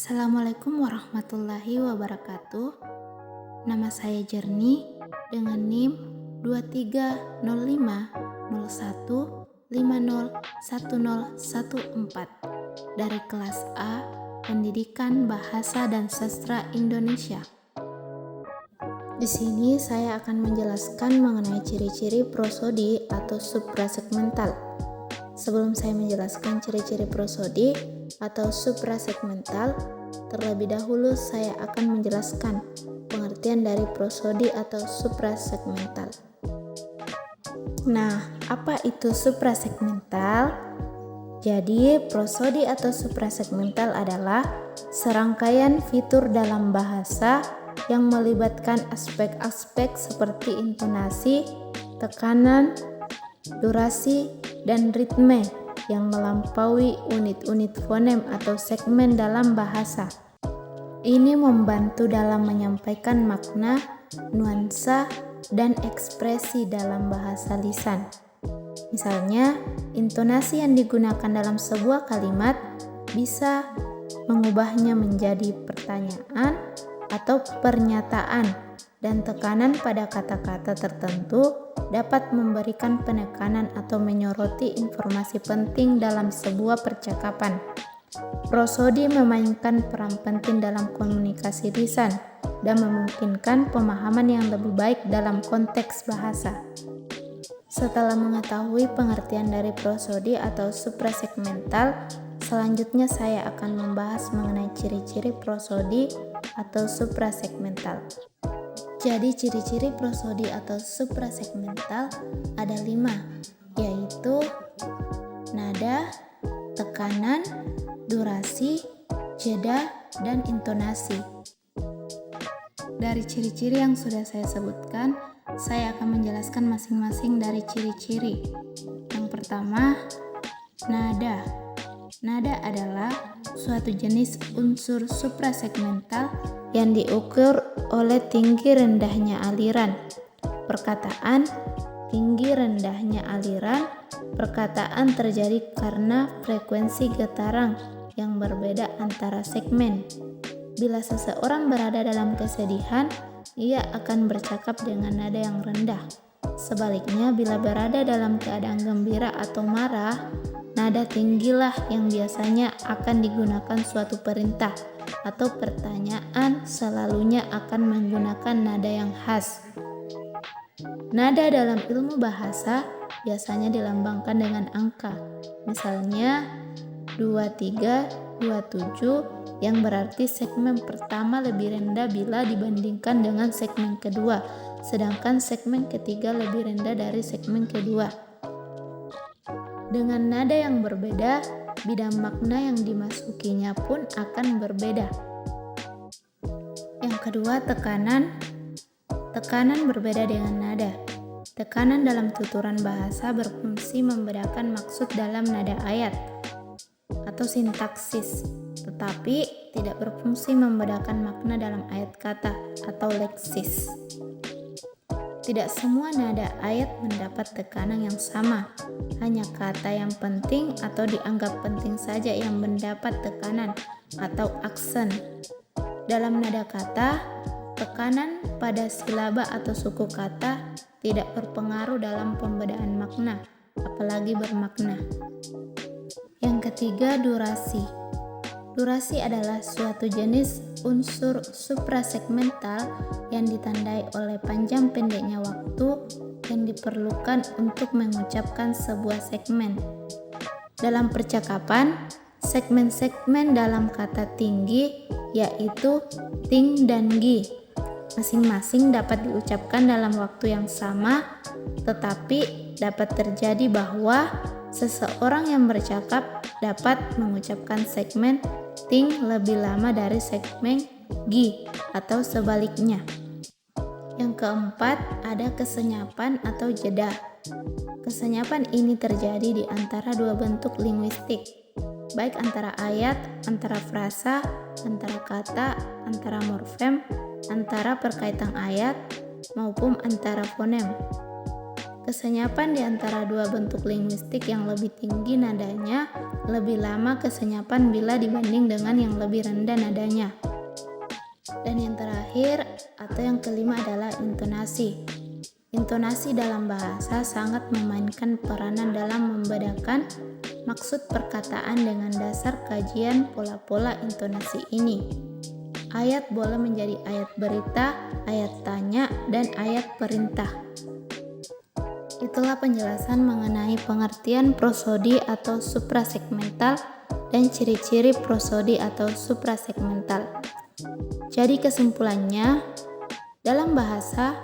Assalamualaikum warahmatullahi wabarakatuh. Nama saya Jerni dengan NIM 230501501014 dari kelas A Pendidikan Bahasa dan Sastra Indonesia. Di sini saya akan menjelaskan mengenai ciri-ciri prosodi atau suprasegmental. Sebelum saya menjelaskan ciri-ciri prosodi atau suprasegmental, terlebih dahulu saya akan menjelaskan pengertian dari prosodi atau suprasegmental. Nah, apa itu suprasegmental? Jadi, prosodi atau suprasegmental adalah serangkaian fitur dalam bahasa yang melibatkan aspek-aspek seperti intonasi, tekanan, durasi, dan ritme yang melampaui unit-unit fonem atau segmen dalam bahasa. Ini membantu dalam menyampaikan makna, nuansa, dan ekspresi dalam bahasa lisan. Misalnya, intonasi yang digunakan dalam sebuah kalimat bisa mengubahnya menjadi pertanyaan atau pernyataan, dan tekanan pada kata-kata tertentu dapat memberikan penekanan atau menyoroti informasi penting dalam sebuah percakapan. Prosodi memainkan peran penting dalam komunikasi lisan dan memungkinkan pemahaman yang lebih baik dalam konteks bahasa. Setelah mengetahui pengertian dari prosodi atau suprasegmental, selanjutnya saya akan membahas mengenai ciri-ciri prosodi atau suprasegmental. Jadi ciri-ciri prosodi atau suprasegmental ada 5, yaitu nada, tekanan, durasi, jeda, dan intonasi. Dari ciri-ciri yang sudah saya sebutkan, saya akan menjelaskan masing-masing dari ciri-ciri. Yang pertama, nada. Nada adalah suatu jenis unsur suprasegmental yang diukur oleh tinggi rendahnya aliran. Perkataan tinggi rendahnya aliran, perkataan terjadi karena frekuensi getaran yang berbeda antara segmen. Bila seseorang berada dalam kesedihan, ia akan bercakap dengan nada yang rendah. Sebaliknya, bila berada dalam keadaan gembira atau marah, nada tinggilah yang biasanya akan digunakan suatu perintah atau pertanyaan, selalunya akan menggunakan nada yang khas. Nada dalam ilmu bahasa biasanya dilambangkan dengan angka, misalnya 23, 27, yang berarti segmen pertama lebih rendah bila dibandingkan dengan segmen kedua, sedangkan segmen ketiga lebih rendah dari segmen kedua. Dengan nada yang berbeda, bidang makna yang dimasukinya pun akan berbeda. Yang kedua, tekanan. Tekanan berbeda dengan nada. Tekanan dalam tuturan bahasa berfungsi membedakan maksud dalam nada ayat atau sintaksis, tetapi tidak berfungsi membedakan makna dalam ayat kata atau leksis. Tidak semua nada ayat mendapat tekanan yang sama, hanya kata yang penting atau dianggap penting saja yang mendapat tekanan atau aksen. Dalam nada kata, tekanan pada silaba atau suku kata tidak berpengaruh dalam pembedaan makna, apalagi bermakna. Yang ketiga, durasi. Durasi adalah suatu jenis unsur suprasegmental yang ditandai oleh panjang pendeknya waktu yang diperlukan untuk mengucapkan sebuah segmen. Dalam percakapan, segmen-segmen dalam kata tinggi yaitu ting dan gi. Masing-masing dapat diucapkan dalam waktu yang sama, tetapi dapat terjadi bahwa seseorang yang bercakap dapat mengucapkan segmen ting lebih lama dari segmen gi atau sebaliknya. Yang keempat, ada kesenyapan atau jeda. Kesenyapan ini terjadi di antara dua bentuk linguistik, baik antara ayat, antara frasa, antara kata, antara morfem, antara perkaitan ayat, maupun antara fonem. Kesenyapan di antara dua bentuk linguistik yang lebih tinggi nadanya lebih lama kesenyapan bila dibanding dengan yang lebih rendah nadanya. Dan yang terakhir atau yang kelima adalah intonasi. Intonasi dalam bahasa sangat memainkan peranan dalam membedakan maksud perkataan dengan dasar kajian pola-pola intonasi ini. Ayat boleh menjadi ayat berita, ayat tanya, dan ayat perintah. Itulah penjelasan mengenai pengertian prosodi atau suprasegmental dan ciri-ciri prosodi atau suprasegmental. Jadi kesimpulannya, dalam bahasa,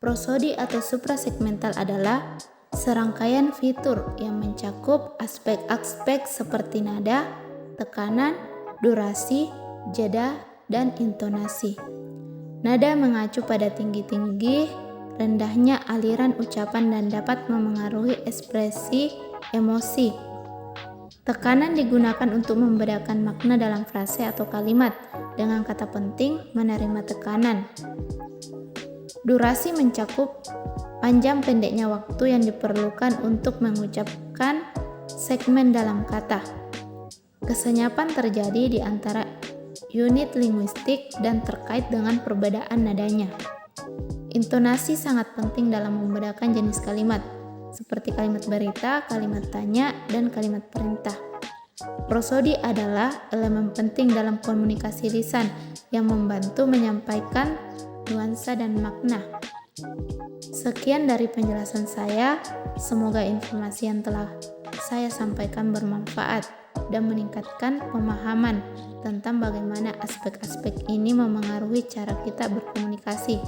prosodi atau suprasegmental adalah serangkaian fitur yang mencakup aspek-aspek seperti nada, tekanan, durasi, jeda, dan intonasi. Nada mengacu pada tinggi-tinggi, rendahnya aliran ucapan dan dapat memengaruhi ekspresi emosi. Tekanan digunakan untuk membedakan makna dalam frase atau kalimat dengan kata penting menerima tekanan. Durasi mencakup panjang pendeknya waktu yang diperlukan untuk mengucapkan segmen dalam kata. Kesenyapan terjadi di antara unit linguistik dan terkait dengan perbedaan nadanya. Intonasi sangat penting dalam membedakan jenis kalimat, seperti kalimat berita, kalimat tanya, dan kalimat perintah. Prosodi adalah elemen penting dalam komunikasi lisan yang membantu menyampaikan nuansa dan makna. Sekian dari penjelasan saya, semoga informasi yang telah saya sampaikan bermanfaat dan meningkatkan pemahaman tentang bagaimana aspek-aspek ini memengaruhi cara kita berkomunikasi.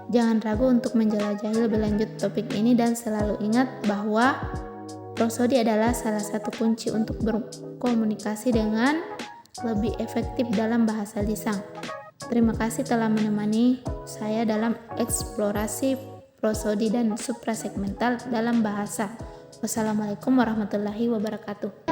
Jangan ragu untuk menjelajahi lebih lanjut topik ini dan selalu ingat bahwa prosodi adalah salah satu kunci untuk berkomunikasi dengan lebih efektif dalam bahasa lisan. Terima kasih telah menemani saya dalam eksplorasi prosodi dan suprasegmental dalam bahasa. Wassalamualaikum warahmatullahi wabarakatuh.